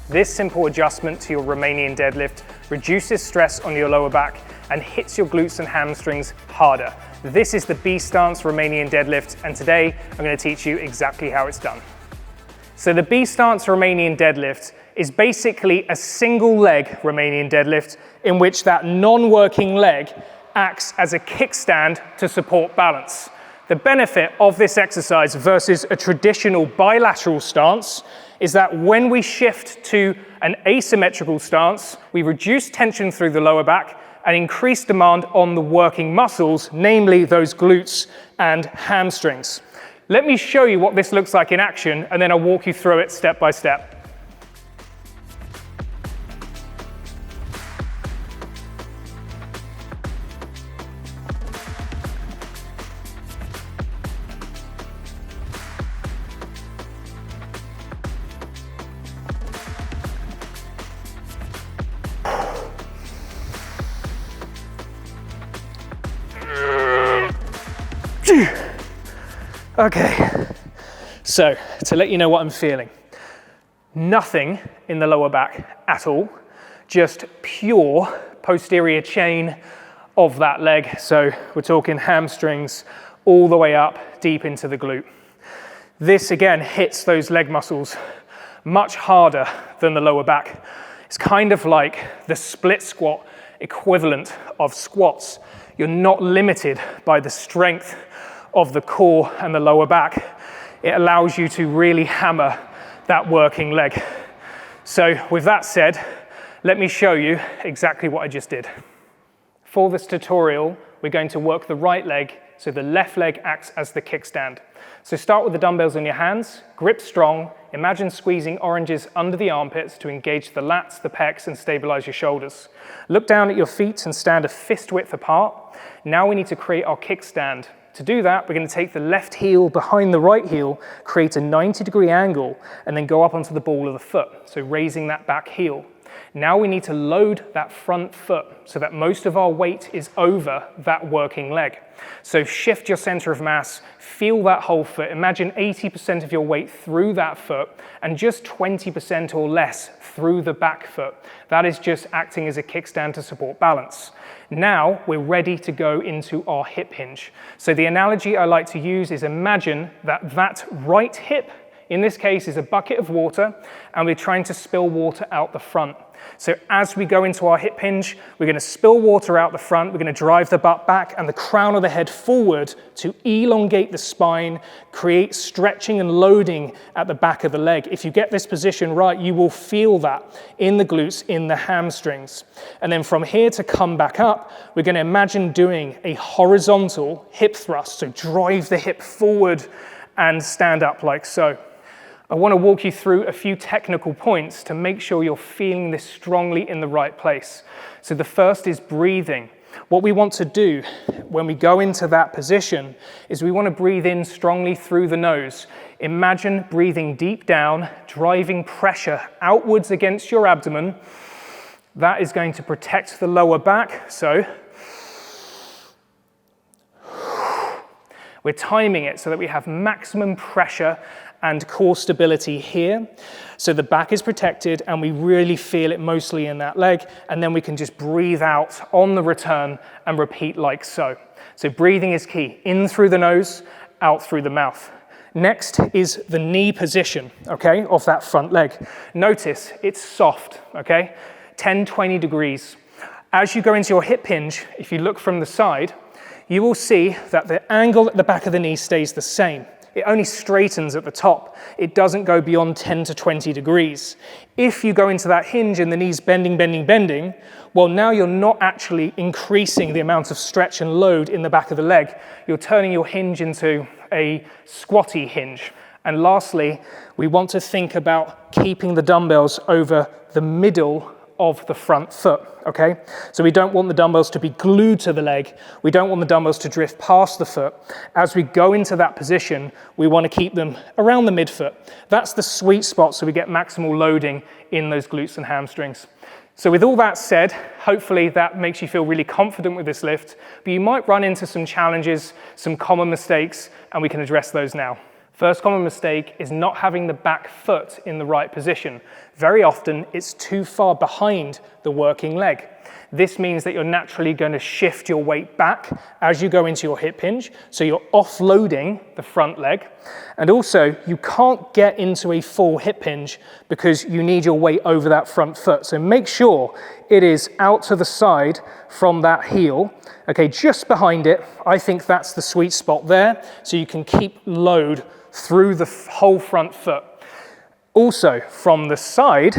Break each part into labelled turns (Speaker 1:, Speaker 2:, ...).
Speaker 1: This simple adjustment to your Romanian deadlift reduces stress on your lower back and hits your glutes and hamstrings harder. This is the B stance Romanian deadlift, and today I'm going to teach you exactly how it's done. So the B stance Romanian deadlift is basically a single leg Romanian deadlift in which that non-working leg acts as a kickstand to support balance. The benefit of this exercise versus a traditional bilateral stance is that when we shift to an asymmetrical stance, we reduce tension through the lower back and increase demand on the working muscles, namely those glutes and hamstrings. Let me show you what this looks like in action, and then I'll walk you through it step by step. Okay, so to let you know what I'm feeling, nothing in the lower back at all, just pure posterior chain of that leg. So we're talking hamstrings all the way up deep into the glute. This again hits those leg muscles much harder than the lower back. It's kind of like the split squat equivalent of squats. You're not limited by the strength of the core and the lower back. It allows you to really hammer that working leg. So with that said, let me show you exactly what I just did. For this tutorial, we're going to work the right leg, so the left leg acts as the kickstand. So start with the dumbbells in your hands, grip strong, imagine squeezing oranges under the armpits to engage the lats, the pecs, and stabilize your shoulders. Look down at your feet and stand a fist width apart. Now we need to create our kickstand. To do that, we're going to take the left heel behind the right heel, create a 90-degree angle, and then go up onto the ball of the foot, so raising that back heel. Now we need to load that front foot so that most of our weight is over that working leg. So shift your center of mass, feel that whole foot, imagine 80% of your weight through that foot and just 20% or less through the back foot. That is just acting as a kickstand to support balance. Now we're ready to go into our hip hinge. So the analogy I like to use is imagine that right hip, in this case, is a bucket of water, and we're trying to spill water out the front. So as we go into our hip hinge, we're going to spill water out the front, we're going to drive the butt back and the crown of the head forward to elongate the spine, create stretching and loading at the back of the leg. If you get this position right, you will feel that in the glutes, in the hamstrings. And then from here to come back up, we're going to imagine doing a horizontal hip thrust. So drive the hip forward and stand up like so. I want to walk you through a few technical points to make sure you're feeling this strongly in the right place. So the first is breathing. What we want to do when we go into that position is we want to breathe in strongly through the nose. Imagine breathing deep down, driving pressure outwards against your abdomen. That is going to protect the lower back. So we're timing it so that we have maximum pressure and core stability here. So the back is protected and we really feel it mostly in that leg, and then we can just breathe out on the return and repeat like so. So breathing is key, in through the nose, out through the mouth. Next is the knee position, okay, of that front leg. Notice it's soft, okay, 10-20 degrees. As you go into your hip hinge, if you look from the side, you will see that the angle at the back of the knee stays the same. It only straightens at the top. It doesn't go beyond 10 to 20 degrees. If you go into that hinge and the knee's bending, well, now you're not actually increasing the amount of stretch and load in the back of the leg. You're turning your hinge into a squatty hinge. And lastly, we want to think about keeping the dumbbells over the middle of the front foot, okay? So we don't want the dumbbells to be glued to the leg. We don't want the dumbbells to drift past the foot. As we go into that position, we want to keep them around the midfoot. That's the sweet spot so we get maximal loading in those glutes and hamstrings. So with all that said, hopefully that makes you feel really confident with this lift, but you might run into some challenges, some common mistakes, and we can address those now. First common mistake is not having the back foot in the right position. Very often it's too far behind the working leg. This means that you're naturally going to shift your weight back as you go into your hip hinge, so you're offloading the front leg. And also, you can't get into a full hip hinge because you need your weight over that front foot. So make sure it is out to the side from that heel. Okay, just behind it. I think that's the sweet spot there, so you can keep load through the whole front foot. Also, from the side,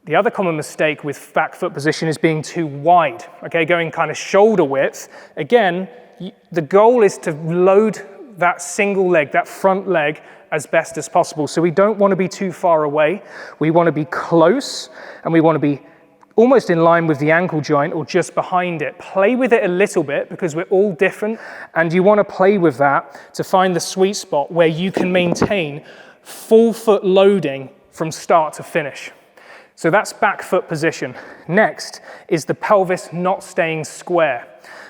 Speaker 1: the other common mistake with back foot position is being too wide, okay, going kind of shoulder width. Again, the goal is to load that single leg, that front leg, as best as possible. So we don't want to be too far away. We want to be close, and we want to be almost in line with the ankle joint or just behind it. Play with it a little bit because we're all different, and you want to play with that to find the sweet spot where you can maintain full foot loading from start to finish. So that's back foot position. Next is the pelvis not staying square.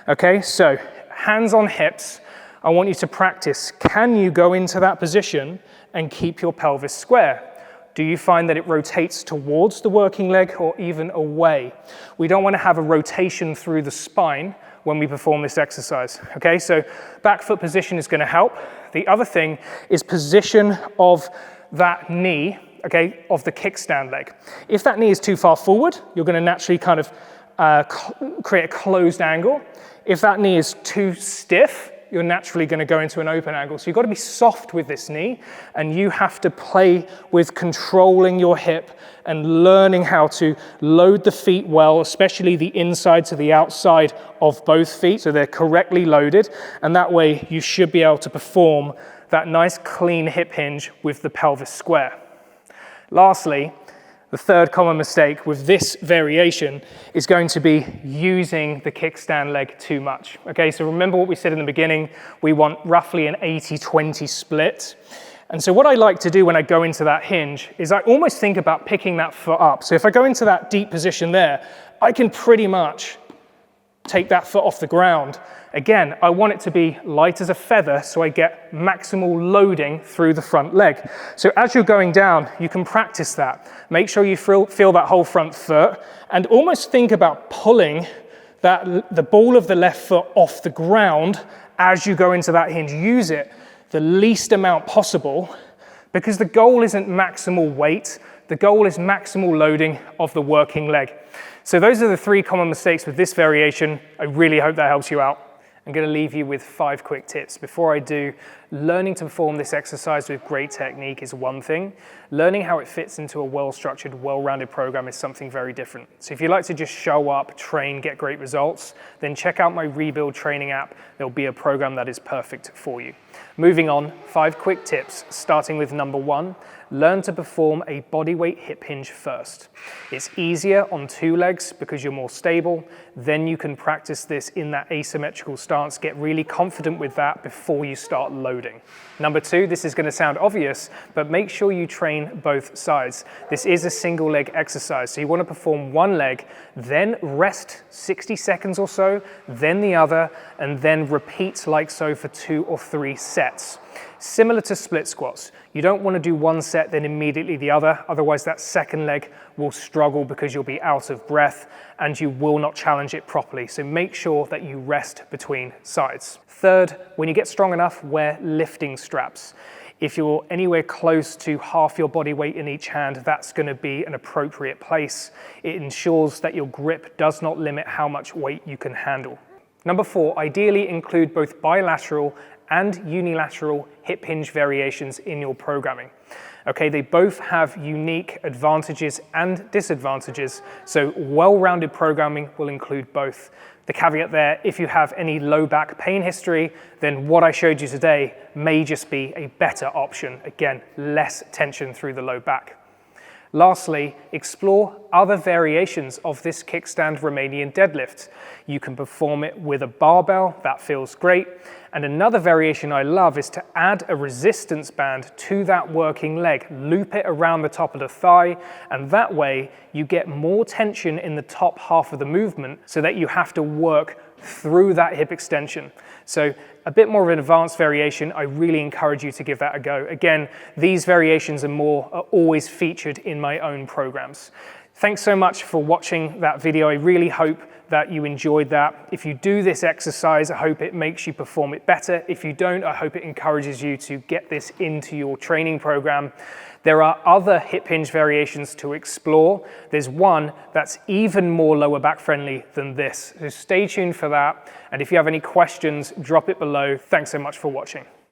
Speaker 1: Okay, so hands on hips. I want you to practice. Can you go into that position and keep your pelvis square? Do you find that it rotates towards the working leg or even away? We don't want to have a rotation through the spine when we perform this exercise. Okay, so back foot position is going to help. The other thing is position of that knee, okay, of the kickstand leg. If that knee is too far forward, you're going to naturally kind of create a closed angle. If that knee is too stiff, you're naturally going to go into an open angle. So you've got to be soft with this knee, and you have to play with controlling your hip and learning how to load the feet well, especially the inside to the outside of both feet, so they're correctly loaded, and that way you should be able to perform that nice clean hip hinge with the pelvis square. Lastly, the third common mistake with this variation is going to be using the kickstand leg too much. Okay, so remember what we said in the beginning, we want roughly an 80-20 split. And so what I like to do when I go into that hinge is I almost think about picking that foot up. So if I go into that deep position there, I can pretty much take that foot off the ground. Again, I want it to be light as a feather so I get maximal loading through the front leg. So as you're going down, you can practice that. Make sure you feel that whole front foot and almost think about pulling the ball of the left foot off the ground as you go into that hinge. Use it the least amount possible because the goal isn't maximal weight. The goal is maximal loading of the working leg. So those are the 3 common mistakes with this variation. I really hope that helps you out. I'm going to leave you with 5 quick tips. Before I do, learning to perform this exercise with great technique is one thing. Learning how it fits into a well-structured, well-rounded program is something very different. So if you like to just show up, train, get great results, then check out my Rebuild training app. There'll be a program that is perfect for you. Moving on, 5 quick tips, starting with number 1. Learn to perform a bodyweight hip hinge first. It's easier on 2 legs because you're more stable. Then you can practice this in that asymmetrical stance. Get really confident with that before you start loading. Number 2, this is going to sound obvious, but make sure you train both sides. This is a single leg exercise, so you want to perform one leg, then rest 60 seconds or so, then the other, and then repeat like so for 2 or 3 sets. Similar to split squats, you don't want to do one set then immediately the other, otherwise that second leg will struggle because you'll be out of breath and you will not challenge it properly. So make sure that you rest between sides. Third, when you get strong enough, wear lifting straps. If you're anywhere close to half your body weight in each hand, that's going to be an appropriate place. It ensures that your grip does not limit how much weight you can handle. Number 4, ideally include both bilateral and unilateral hip hinge variations in your programming. Okay, they both have unique advantages and disadvantages, so well-rounded programming will include both. The caveat there, if you have any low back pain history, then what I showed you today may just be a better option. Again, less tension through the low back. Lastly, explore other variations of this kickstand Romanian deadlift. You can perform it with a barbell, that feels great. And another variation I love is to add a resistance band to that working leg, loop it around the top of the thigh, and that way you get more tension in the top half of the movement so that you have to work through that hip extension. So a bit more of an advanced variation, I really encourage you to give that a go. Again, these variations and more are always featured in my own programs. Thanks so much for watching that video. I really hope that you enjoyed that. If you do this exercise, I hope it makes you perform it better. If you don't, I hope it encourages you to get this into your training program. There are other hip hinge variations to explore. There's one that's even more lower back friendly than this. So stay tuned for that. And if you have any questions, drop it below. Thanks so much for watching.